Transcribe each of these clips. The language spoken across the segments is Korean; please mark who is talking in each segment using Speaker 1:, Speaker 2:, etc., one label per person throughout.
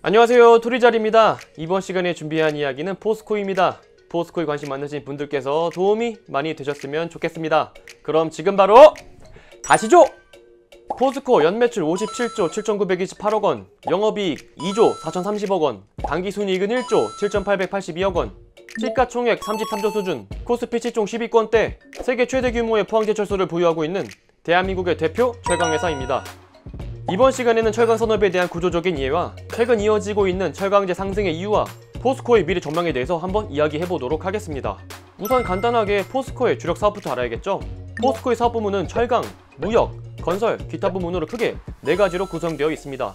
Speaker 1: 안녕하세요, 토리잘입니다. 이번 시간에 준비한 이야기는 포스코입니다. 포스코에 관심 많으신 분들께서 도움이 많이 되셨으면 좋겠습니다. 그럼 지금 바로 가시죠! 포스코 연매출 57조 7,928억원, 영업이익 2조 4,030억원, 당기순이익은 1조 7,882억원, 시가총액 33조 수준, 코스피 시총 10위권대, 세계 최대 규모의 포항제철소를 보유하고 있는 대한민국의 대표 철강회사입니다. 이번 시간에는 철강 산업에 대한 구조적인 이해와 최근 이어지고 있는 철강제 상승의 이유와 포스코의 미래 전망에 대해서 한번 이야기해보도록 하겠습니다. 우선 간단하게 포스코의 주력 사업부터 알아야겠죠? 포스코의 사업 부문은 철강, 무역, 건설, 기타 부문으로 크게 4가지로 구성되어 있습니다.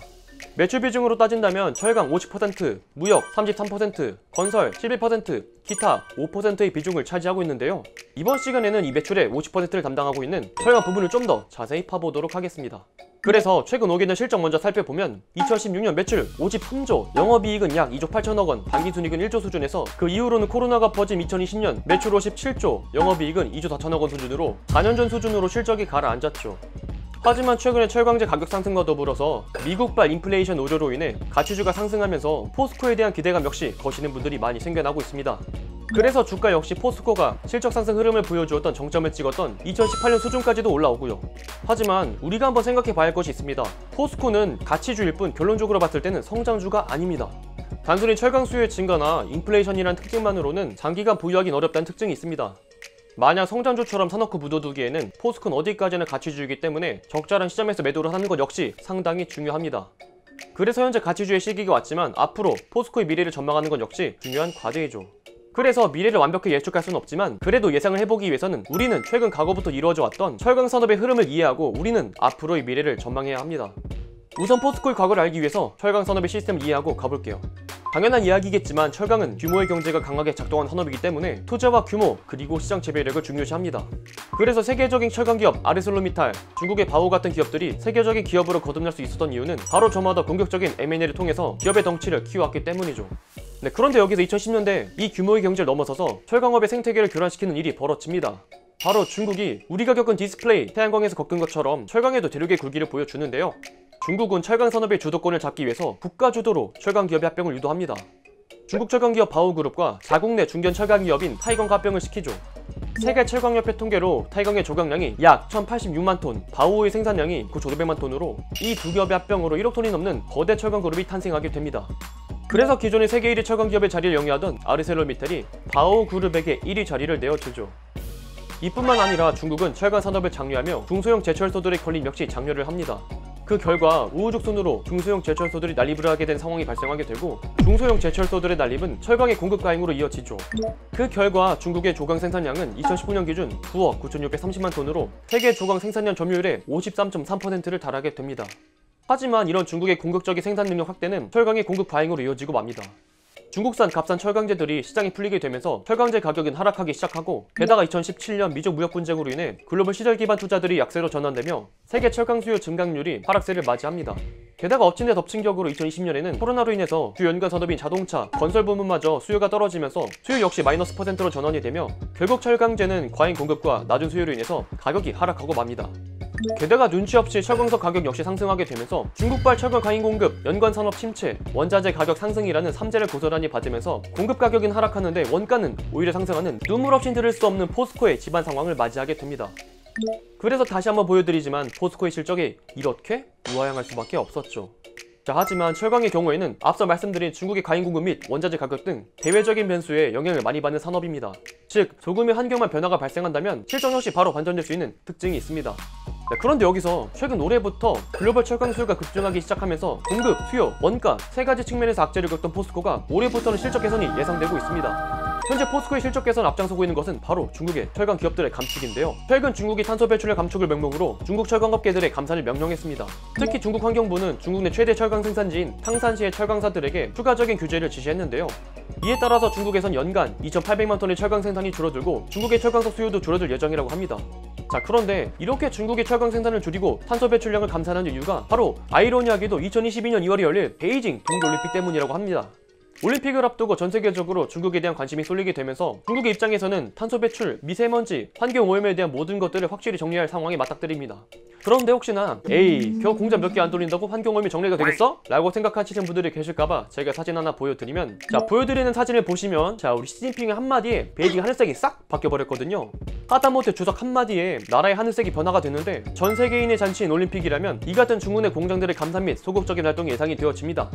Speaker 1: 매출 비중으로 따진다면 철강 50%, 무역 33%, 건설 11%, 기타 5%의 비중을 차지하고 있는데요. 이번 시간에는 이 매출의 50%를 담당하고 있는 철강 부분을 좀 더 자세히 파보도록 하겠습니다. 그래서 최근 5개년 실적 먼저 살펴보면 2016년 매출 53조, 영업이익은 약 2조 8천억원, 당기순이익은 1조 수준에서 그 이후로는 코로나가 퍼진 2020년 매출 57조, 영업이익은 2조 4천억원 수준으로 4년 전 수준으로 실적이 가라앉았죠. 하지만 최근에 철강제 가격 상승과 더불어서 미국발 인플레이션 우려로 인해 가치주가 상승하면서 포스코에 대한 기대감 역시 거시는 분들이 많이 생겨나고 있습니다. 그래서 주가 역시 포스코가 실적 상승 흐름을 보여주었던 정점을 찍었던 2018년 수준까지도 올라오고요. 하지만 우리가 한번 생각해 봐야 할 것이 있습니다. 포스코는 가치주일 뿐 결론적으로 봤을 때는 성장주가 아닙니다. 단순히 철강 수요의 증가나 인플레이션이라는 특징만으로는 장기간 보유하긴 어렵다는 특징이 있습니다. 만약 성장주처럼 사놓고 묻어두기에는 포스코는 어디까지나 가치주이기 때문에 적절한 시점에서 매도를 하는 것 역시 상당히 중요합니다. 그래서 현재 가치주의 시기가 왔지만 앞으로 포스코의 미래를 전망하는 것 역시 중요한 과제이죠. 그래서 미래를 완벽히 예측할 수는 없지만 그래도 예상을 해보기 위해서는 우리는 최근 과거부터 이루어져 왔던 철강 산업의 흐름을 이해하고 우리는 앞으로의 미래를 전망해야 합니다. 우선 포스코의 과거를 알기 위해서 철강 산업의 시스템을 이해하고 가볼게요. 당연한 이야기겠지만 철강은 규모의 경제가 강하게 작동하는 산업이기 때문에 투자와 규모 그리고 시장 재배력을 중요시합니다. 그래서 세계적인 철강 기업 아르셀로미탈, 중국의 바오 같은 기업들이 세계적인 기업으로 거듭날 수 있었던 이유는 바로 저마다 공격적인 M&A를 통해서 기업의 덩치를 키워왔기 때문이죠. 그런데 여기서 2010년대 이 규모의 경제를 넘어서서 철강업의 생태계를 교란시키는 일이 벌어집니다. 바로 중국이 우리가 겪은 디스플레이, 태양광에서 겪은 것처럼 철강에도 대륙의 굴기를 보여주는데요. 중국은 철강 산업의 주도권을 잡기 위해서 국가 주도로 철강 기업의 합병을 유도합니다. 중국 철강 기업 바오그룹과 자국 내 중견 철강 기업인 타이건과 합병을 시키죠. 세계 철강협회 통계로 타이건의 조각량이 약 1086만 톤, 바오의 생산량이 9,500만 톤으로 이 두 기업의 합병으로 1억 톤이 넘는 거대 철강 그룹이 탄생하게 됩니다. 그래서 기존의 세계 1위 철강 기업의 자리를 영위하던 아르셀로미탈이 바오 그룹에게 1위 자리를 내어주죠. 이뿐만 아니라 중국은 철강 산업을 장려하며 중소형 제철소들의 건립 역시 장려를 합니다. 그 결과 우후죽순으로 중소형 제철소들이 난립을 하게 된 상황이 발생하게 되고 중소형 제철소들의 난립은 철강의 공급 과잉으로 이어지죠. 그 결과 중국의 조강 생산량은 2019년 기준 9억 9,630만 톤으로 세계 조강 생산량 점유율의 53.3%를 달하게 됩니다. 하지만 이런 중국의 공격적인 생산 능력 확대는 철강의 공급 과잉으로 이어지고 맙니다. 중국산 값싼 철강제들이 시장이 풀리게 되면서 철강제 가격은 하락하기 시작하고 게다가 2017년 미중 무역 분쟁으로 인해 글로벌 시절 기반 투자들이 약세로 전환되며 세계 철강 수요 증강률이 하락세를 맞이합니다. 게다가 엎친 데 덮친 격으로 2020년에는 코로나로 인해서 주 연관 산업인 자동차, 건설 부문마저 수요가 떨어지면서 수요 역시 마이너스 %로 전환이 되며 결국 철강제는 과잉 공급과 낮은 수요로 인해서 가격이 하락하고 맙니다. 게다가 눈치 없이 철강석 가격 역시 상승하게 되면서 중국발 철강 과잉 공급, 연관 산업 침체, 원자재 가격 상승이라는 3재를 고스란히 받으면서 공급 가격은 하락하는데 원가는 오히려 상승하는 눈물 없이 들을 수 없는 포스코의 집안 상황을 맞이하게 됩니다. 그래서 다시 한번 보여드리지만 포스코의 실적이 이렇게 우하향할 수밖에 없었죠. 하지만 철강의 경우에는 앞서 말씀드린 중국의 과잉 공급 및 원자재 가격 등 대외적인 변수에 영향을 많이 받는 산업입니다. 즉 조금의 환경만 변화가 발생한다면 실적 역시 바로 반전될 수 있는 특징이 있습니다. 그런데 여기서 최근 올해부터 글로벌 철강 수요가 급증하기 시작하면서 공급, 수요, 원가 3가지 측면에서 악재를 겪던 포스코가 올해부터는 실적 개선이 예상되고 있습니다. 현재 포스코의 실적 개선 앞장서고 있는 것은 바로 중국의 철강 기업들의 감축인데요. 최근 중국이 탄소 배출량 감축을 명목으로 중국 철강업계들의 감산을 명령했습니다. 특히 중국 환경부는 중국 내 최대 철강 생산지인 탕산시의 철강사들에게 추가적인 규제를 지시했는데요. 이에 따라서 중국에선 연간 2,800만 톤의 철강 생산이 줄어들고 중국의 철강석 수요도 줄어들 예정이라고 합니다. 그런데 이렇게 중국의 철강 생산을 줄이고 탄소 배출량을 감산하는 이유가 바로 아이러니하게도 2022년 2월에 열릴 베이징 동계올림픽 때문이라고 합니다. 올림픽을 앞두고 전 세계적으로 중국에 대한 관심이 쏠리게 되면서 중국의 입장에서는 탄소 배출, 미세먼지, 환경 오염에 대한 모든 것들을 확실히 정리할 상황에 맞닥뜨립니다. 그런데 혹시나 에이 겨우 공장 몇 개 안 돌린다고 환경 오염이 정리가 되겠어? 라고 생각하시는 분들이 계실까봐 제가 사진 하나 보여드리면, 자, 보여드리는 사진을 보시면 자, 우리 시진핑의 한마디에 베이징 하늘색이 싹 바뀌어버렸거든요. 하다못해 주석 한마디에 나라의 하늘색이 변화가 됐는데, 전 세계인의 잔치인 올림픽이라면 이 같은 중국 내 공장들의 감산 및 소극적인 활동이 예상이 되어집니다.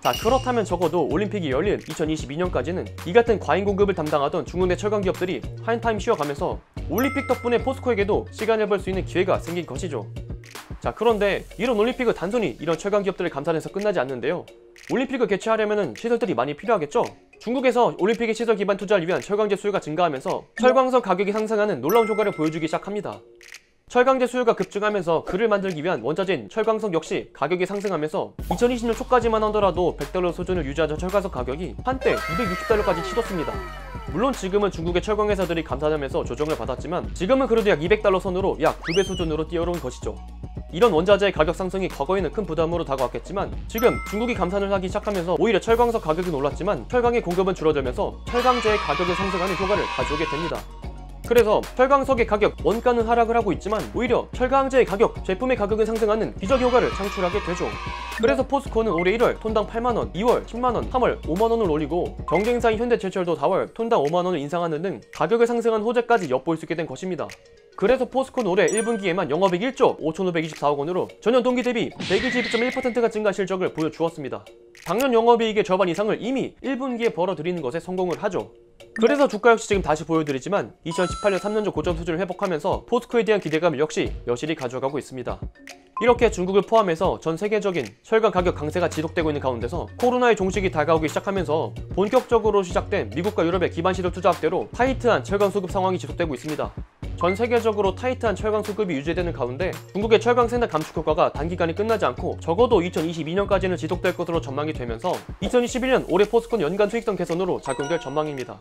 Speaker 1: 자, 그렇다면 적어도 올림픽이 열린 2022년까지는 이 같은 과잉 공급을 담당하던 중국 내 철강 기업들이 한타임 쉬어가면서 올림픽 덕분에 포스코에게도 시간을 벌 수 있는 기회가 생긴 것이죠. 자, 그런데 이런 올림픽은 단순히 이런 철강 기업들을 감산해서 끝나지 않는데요. 올림픽을 개최하려면 시설들이 많이 필요하겠죠? 중국에서 올림픽의 시설 기반 투자를 위한 철강제 수요가 증가하면서 철광석 가격이 상승하는 놀라운 효과를 보여주기 시작합니다. 철강제 수요가 급증하면서 그를 만들기 위한 원자재인 철광석 역시 가격이 상승하면서 2020년 초까지만 하더라도 $100 수준을 유지하던 철광석 가격이 한때 $260까지 치솟습니다. 물론 지금은 중국의 철강 회사들이 감산하면서 조정을 받았지만 지금은 그래도 약 $200 선으로 약 2배 수준으로 뛰어오른 것이죠. 이런 원자재의 가격 상승이 과거에는 큰 부담으로 다가왔겠지만 지금 중국이 감산을 하기 시작하면서 오히려 철광석 가격은 올랐지만 철강의 공급은 줄어들면서 철강제의 가격을 상승하는 효과를 가져오게 됩니다. 그래서 철광석의 가격, 원가는 하락을 하고 있지만 오히려 철강제의 가격, 제품의 가격은 상승하는 기적 효과를 창출하게 되죠. 그래서 포스코는 올해 1월 톤당 8만원, 2월 10만원, 3월 5만원을 올리고 경쟁사인 현대제철도 4월 톤당 5만원을 인상하는 등 가격을 상승한 호재까지 엿보일 수 있게 된 것입니다. 그래서 포스코는 올해 1분기에만 영업이익 1조 5,524억 원으로 전년 동기 대비 122.1%가 증가한 실적을 보여주었습니다. 작년 영업이익의 절반 이상을 이미 1분기에 벌어들이는 것에 성공을 하죠. 그래서 주가 역시 지금 다시 보여드리지만 2018년 3년 전 고점 수준을 회복하면서 포스코에 대한 기대감을 역시 여실히 가져가고 있습니다. 이렇게 중국을 포함해서 전 세계적인 철강 가격 강세가 지속되고 있는 가운데서 코로나의 종식이 다가오기 시작하면서 본격적으로 시작된 미국과 유럽의 기반 시설 투자 확대로 타이트한 철강 수급 상황이 지속되고 있습니다. 전 세계적으로 타이트한 철강 수급이 유지되는 가운데 중국의 철강 생산 감축 효과가 단기간에 끝나지 않고 적어도 2022년까지는 지속될 것으로 전망이 되면서 2021년 올해 포스코는 연간 수익성 개선으로 작용될 전망입니다.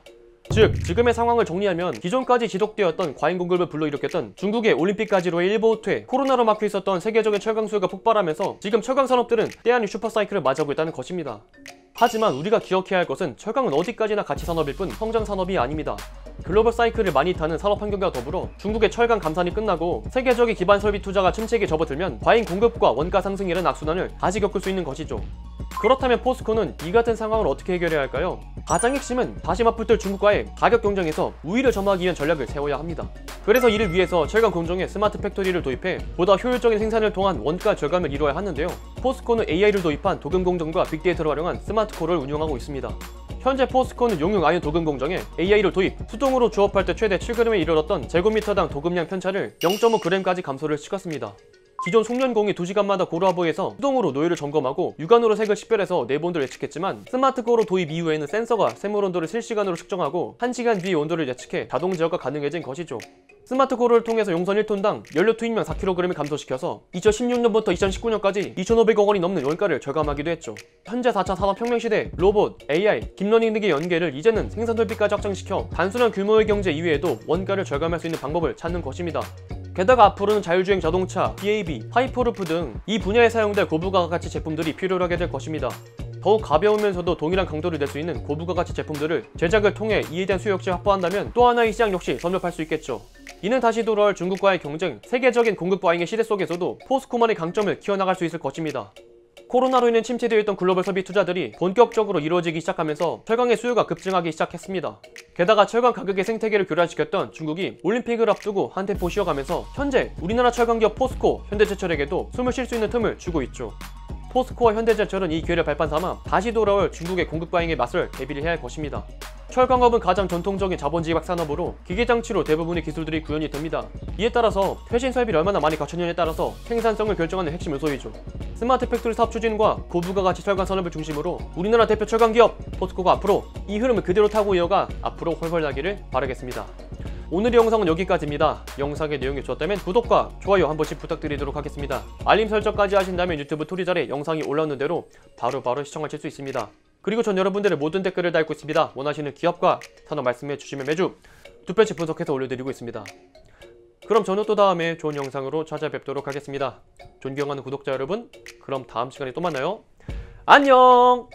Speaker 1: 즉, 지금의 상황을 정리하면 기존까지 지속되었던 과잉 공급을 불러일으켰던 중국의 올림픽까지로의 일부 후퇴, 코로나로 막혀 있었던 세계적인 철강 수요가 폭발하면서 지금 철강 산업들은 때 아닌 슈퍼사이클을 맞이하고 있다는 것입니다. 하지만 우리가 기억해야 할 것은 철강은 어디까지나 가치 산업일 뿐 성장 산업이 아닙니다. 글로벌 사이클을 많이 타는 산업 환경과 더불어 중국의 철강 감산이 끝나고 세계적인 기반 설비 투자가 침체기에 접어들면 과잉 공급과 원가 상승이라는 악순환을 다시 겪을 수 있는 것이죠. 그렇다면 포스코는 이 같은 상황을 어떻게 해결해야 할까요? 가장 핵심은 다시 맞붙을 중국과의 가격 경쟁에서 우위를 점하기 위한 전략을 세워야 합니다. 그래서 이를 위해서 철강 공정에 스마트 팩토리를 도입해 보다 효율적인 생산을 통한 원가 절감을 이루어야 하는데요. 포스코는 AI를 도입한 도금 공정과 빅데이터를 활용한 스마트코를 운영하고 있습니다. 현재 포스코는 용융 아연 도금 공정에 AI를 도입, 수동으로 주업할 때 최대 7g에 이르렀던 제곱미터당 도금량 편차를 0.5g까지 감소를 시켰습니다. 기존 송년공이 2시간마다 고루하부에서 수동으로 노열을 점검하고 육안으로 색을 식별해서 내부온도를 예측했지만 스마트코로 도입 이후에는 센서가 샘물 온도를 실시간으로 측정하고 1시간 뒤의 온도를 예측해 자동 제어가 가능해진 것이죠. 스마트코를 통해서 용선 1톤당 연료 투입량 4kg을 감소시켜서 2016년부터 2019년까지 2,500억 원이 넘는 원가를 절감하기도 했죠. 현재 4차 산업혁명 시대 로봇, AI, 딥러닝 등의 연계를 이제는 생산 설비까지 확장시켜 단순한 규모의 경제 이외에도 원가를 절감할 수 있는 방법을 찾는 것입니다. 게다가 앞으로는 자율주행 자동차, DAB, 하이퍼루프 등 이 분야에 사용될 고부가 가치 제품들이 필요로 하게 될 것입니다. 더욱 가벼우면서도 동일한 강도를 낼 수 있는 고부가 가치 제품들을 제작을 통해 이에 대한 수요 역시 확보한다면 또 하나의 시장 역시 점령할 수 있겠죠. 이는 다시 돌아올 중국과의 경쟁, 세계적인 공급 과잉의 시대 속에서도 포스코만의 강점을 키워나갈 수 있을 것입니다. 코로나로 인해 침체되어 있던 글로벌 설비 투자들이 본격적으로 이루어지기 시작하면서 철강의 수요가 급증하기 시작했습니다. 게다가 철강 가격의 생태계를 교란시켰던 중국이 올림픽을 앞두고 한 템포 쉬어가면서 현재 우리나라 철강기업 포스코, 현대제철에게도 숨을 쉴 수 있는 틈을 주고 있죠. 포스코와 현대제철은 이 기회를 발판 삼아 다시 돌아올 중국의 공급 과잉에 맞설 대비를 해야 할 것입니다. 철강업은 가장 전통적인 자본지각 산업으로 기계장치로 대부분의 기술들이 구현이 됩니다. 이에 따라서 최신 설비를 얼마나 많이 갖췄느냐에 따라서 생산성을 결정하는 핵심 요소이죠. 스마트 팩토리 사업 추진과 고부가 가치 철강 산업을 중심으로 우리나라 대표 철강 기업 포스코가 앞으로 이 흐름을 그대로 타고 이어가 앞으로 훨훨 나기를 바라겠습니다. 오늘의 영상은 여기까지입니다. 영상의 내용이 좋았다면 구독과 좋아요 한 번씩 부탁드리도록 하겠습니다. 알림 설정까지 하신다면 유튜브 토리잘에 영상이 올라오는 대로 바로 시청하실 수 있습니다. 그리고 전 여러분들의 모든 댓글을 달고 있습니다. 원하시는 기업과 산업 말씀해 주시면 매주 두 편씩 분석해서 올려드리고 있습니다. 그럼 저는 또 다음에 좋은 영상으로 찾아뵙도록 하겠습니다. 존경하는 구독자 여러분, 그럼 다음 시간에 또 만나요. 안녕!